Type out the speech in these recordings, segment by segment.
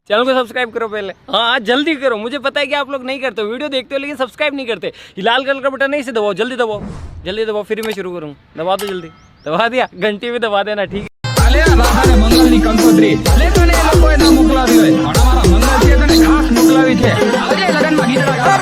Channel को subscribe करो पहले। हाँ जल्दी करो, मुझे पता है कि आप लोग नहीं करते हो, वीडियो देखते हो लेकिन सब्सक्राइब नहीं करते। ये लाल कलर का बटन नहीं, इसे दबाओ, जल्दी दबाओ, जल्दी दबाओ, फिर मैं शुरू करूँ। दबा दो जल्दी, दबा दिया, घंटी भी दबा देना, ठीक है। મંગલની કંકોત્રી લેખને એ લોકોએ ના મોકલાવી હોય પણ અમારા મંગલજીએ તને ખાસ મોકલાવી છે આજે લગનમાં ગીતડા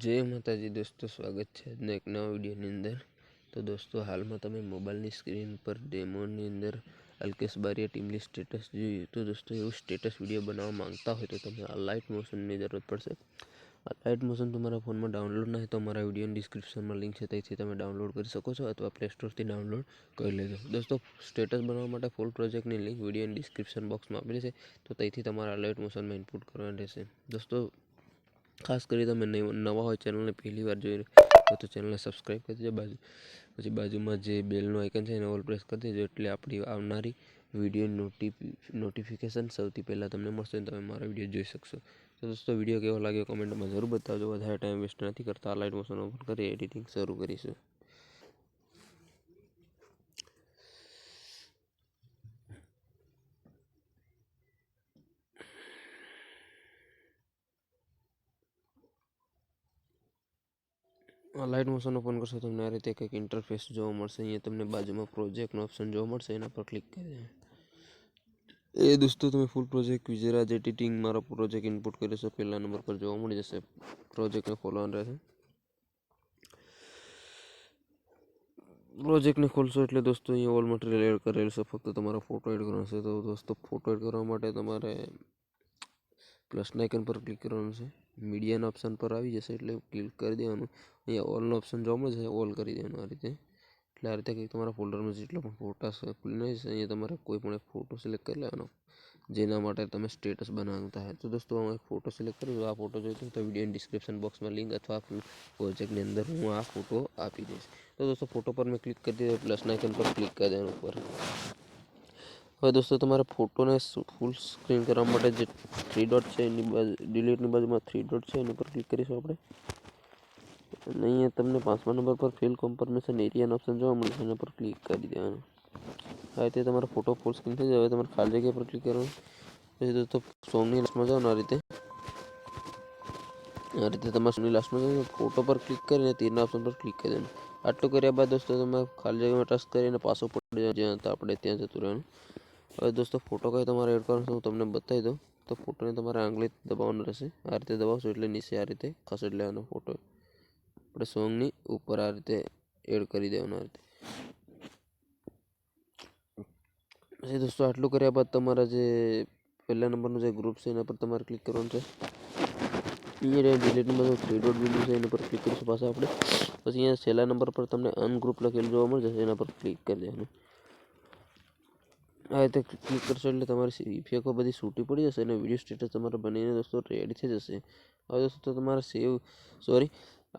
जय माताजी दोस्तों, स्वागत है આજના એક નવા વિડીયોની અંદર। તો દોસ્તો હાલમાં તમે મોબાઈલની સ્ક્રીન પર ડેમોની અંદર અલ્કેશ બારિયા ટીમની સ્ટેટસ જોયું। તો દોસ્તો એવું સ્ટેટસ વિડીયો બનાવવા માંગતા હોય તો તમે આ લાઇટ મોશનની જરૂરત પડશે। આ લાઇટ મોશન તમારા ફોનમાં ડાઉનલોડ ના હોય તો અમારા વિડીયોની ડિસ્ક્રિપ્શનમાં લિંક છે, ત્યાંથી તમે ડાઉનલોડ કરી શકો છો અથવા પ્લે સ્ટોરથી ડાઉનલોડ કરી લેજો। દોસ્તો સ્ટેટસ બનાવવા માટે ફૂલ પ્રોજેક્ટની લિંક વિડીયોની ડિસ્ક્રિપ્શન બોક્સમાં આપેલી છે, તો ત્યાંથી તમારા લાઇટ મોશનમાં ઇનપુટ કરવાની રહેશે। દોસ્તો ખાસ કરી તમે નવા હોય ચેનલને પહેલી વાર જોઈ રહ્યો તો ચેનલને સબસ્ક્રાઈબ કરી દેજો, પછી બાજુમાં જે બેલનું આઇકન છે એને ઓલ પ્રેસ કરી દેજો, એટલે આપણી આવનારી વિડીયો નોટિફિકેશન સૌથી પહેલાં તમને મળશે અને તમે મારા વિડીયો જોઈ શકશો। તો દોસ્તો વિડીયો કેવો લાગ્યો કમેન્ટમાં જરૂર બતાવજો। વધારે ટાઈમ વેસ્ટ નથી કરતા, લાઇટ મોશન ઓપન કરી એડિટિંગ શરૂ કરીશું। લાઇટ મોશન ઓપન કરશો તમને આ રીતે કંઈક ઇન્ટરફેસ જોવા મળશે। અહીંયા તમને બાજુમાં પ્રોજેક્ટનો ઓપ્શન જોવા મળશે, એના પર ક્લિક કરી દેજો। એ દોસ્તો તમે ફૂલ પ્રોજેક્ટ વિજરાજ એડિટિંગ મારો પ્રોજેક્ટ ઇનપુટ કર્યો છે, પહેલા નંબર પર જોવા મળી જશે। પ્રોજેક્ટને ખોલવાનું રહેશે। પ્રોજેક્ટને ખોલશો એટલે દોસ્તો અહીંયા ઓલ મટીરિયલ એડ કરેલું છે, ફક્ત તમારો ફોટો એડ કરવાનો છે। તો દોસ્તો ફોટો એડ કરવા માટે તમારે પ્લસના આઇકન પર ક્લિક કરવાનું છે, મીડિયાના ઓપ્શન પર આવી જશે એટલે ક્લિક કરી દેવાનું। અહીંયા ઓલનો ઓપ્શન જોવા મળે છે, ઓલ કરી દેવાનું આ રીતે। એટલે આ રીતે કંઈક તમારા ફોલ્ડરમાં જેટલા પણ ફોટા છે ખુલીને છે, અહીંયા તમારે કોઈ પણ એક ફોટો સિલેક્ટ કરી લેવાનો, જેના માટે તમે સ્ટેટસ બનાવતા હોય। તો દોસ્તો હું એક ફોટો સિલેક્ટ કરું, આ ફોટો જોઈતો તો વિડીયોની ડિસ્ક્રિપ્શન બોક્સમાં લિંક અથવા પ્રોજેક્ટની અંદર હું આ ફોટો આપી દઈશ। તો દોસ્તો ફોટો પર મેં ક્લિક કરી દીધો, પ્લસના આઇકન પર ક્લિક કરી દેવાનું ઉપર। હવે દોસ્તો તમારે ફોટોને ફૂલ સ્ક્રીન કરવા માટે જે થ્રી ડોટ છે એની બાજુ ડિલીટની બાજુમાં થ્રી ડોટ છે એની પર ક્લિક કરીશું આપણે, અને અહીંયા તમને 5મા નંબર પર ફિલ કોન્ફર્મેશન એરિયાનો ઓપ્શન જોવા મળે છે, એના પર ક્લિક કરી દેવાનું। હવે તે તમારો ફોટો ફૂલ સ્ક્રીન થઈ જાય। હવે તમારે ખાલી જગ્યા પર ક્લિક કરવાનું, પછી દોસ્તો સોંગની લાસ્ટમાં જાઓ ને આ રીતે તમારે સોંગની લાસ્ટમાં જાઓ, ફોટો પર ક્લિક કરીને તીરના ઓપ્શન પર ક્લિક કરી દેવાનું। આટલું કર્યા બાદ દોસ્તો તમે ખાલી જગ્યામાં ટચ કરીને પાછું પડી જાય જ્યાં હતા આપણે ત્યાં જતું રહેવાનું। હવે દોસ્તો ફોટો કઈ તમારે એડ કરવાનો હું તમને બતાવી દઉં। તો ફોટોને તમારે આંગળી દબાવવાનું રહેશે, આ રીતે દબાવશો એટલે નીચે આ રીતે ખસેડી લેવાનો ફોટો, આપણે સોંગની ઉપર આ રીતે એડ કરી દેવાનો આ રીતે। પછી દોસ્તો આટલું કર્યા બાદ તમારા જે પહેલા નંબરનું જે ગ્રુપ છે એના પર તમારે ક્લિક કરવાનું છે। અહીંયા ડિલીટની બાજુ થ્રી ડોટ બિંદુ છે એના પર ક્લિક કરીશું પાછા આપણે। પછી અહીંયા છેલ્લા નંબર પર તમને અનગ્રુપ લખેલું જોવા મળશે, એના પર ક્લિક કરી દેવાનું। આ રીતે ક્લિક કરશો એટલે તમારી ઇફેક્ટો બધી છૂટી પડી જશે અને વિડીયો સ્ટેટસ તમારે બનીને દોસ્તો રેડી થઈ જશે। હવે દોસ્તો તમારે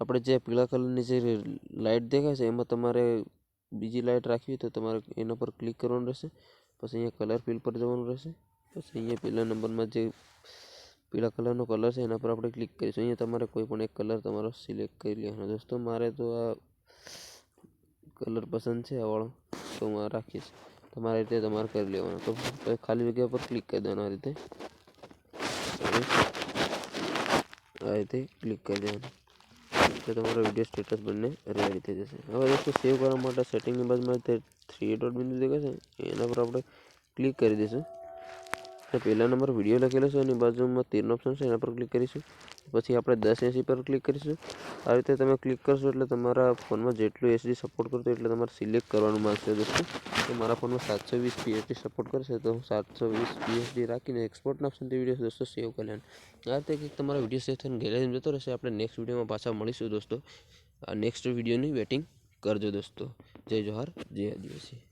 આપણે જે પીળા કલરની જે લાઇટ દેખાય છે એમાં તમારે બીજી લાઇટ રાખવી તો તમારે એના પર ક્લિક કરવાનું રહેશે। પછી અહીંયા કલર ફિલ પર જવાનું રહેશે, પછી અહીંયા પહેલા નંબરમાં જે પીળા કલરનો કલર છે એના પર આપણે ક્લિક કરીશું। અહીંયા તમારે કોઈ પણ એક કલર તમારો સિલેક્ટ કરી લેવાનો। દોસ્તો મારે તો આ કલર પસંદ છે આ વાળો, તો હું આ રાખીશ, તમારી રીતે તમારે કરી લેવાનો। તો ખાલી જગ્યા પર ક્લિક કરી દેવાનું, આ રીતે ક્લિક કરી દેવાનું, તો તમારો વિડીયો સ્ટેટસ બનીને રેડી થઈ જશે। હવે દોસ્તો સેવ કરવા માટે સેટિંગની બાજુમાં તે થ્રી ડોટ બિંદુ દેખાય છે એના પર આપણે ક્લિક કરી દઈશું। પહેલા નંબર વિડીયો લખેલો છે એની બાજુમાં તીરનો ઓપ્શન છે એના પર ક્લિક કરીશું, પછી આપણે 1080 પર ક્લિક કરીશું। આ રીતે તમે ક્લિક કરશો એટલે તમારા ફોનમાં જેટલું એચડી સપોર્ટ કરતો એટલે તમારે સિલેક્ટ કરવાનું માંગશે દોસ્તો। તો મારા ફોનમાં 720 પીએચડી સપોર્ટ કરશે તો હું 720 પીએચડી રાખીને એક્સપોર્ટના ઓપ્શનથી વિડીયો દોસ્તો સેવ કરી લેવાનું। આ રીતે કંઈક તમારા વિડીયો સેવ થઈને ગેલેરીમાં જતો રહેશે। આપણે નેક્સ્ટ વિડીયોમાં પાછા મળીશું દોસ્તો। આ નેક્સ્ટ વિડીયોની વેટિંગ કરજો દોસ્તો। જય જોહાર, જય આદિવાસી।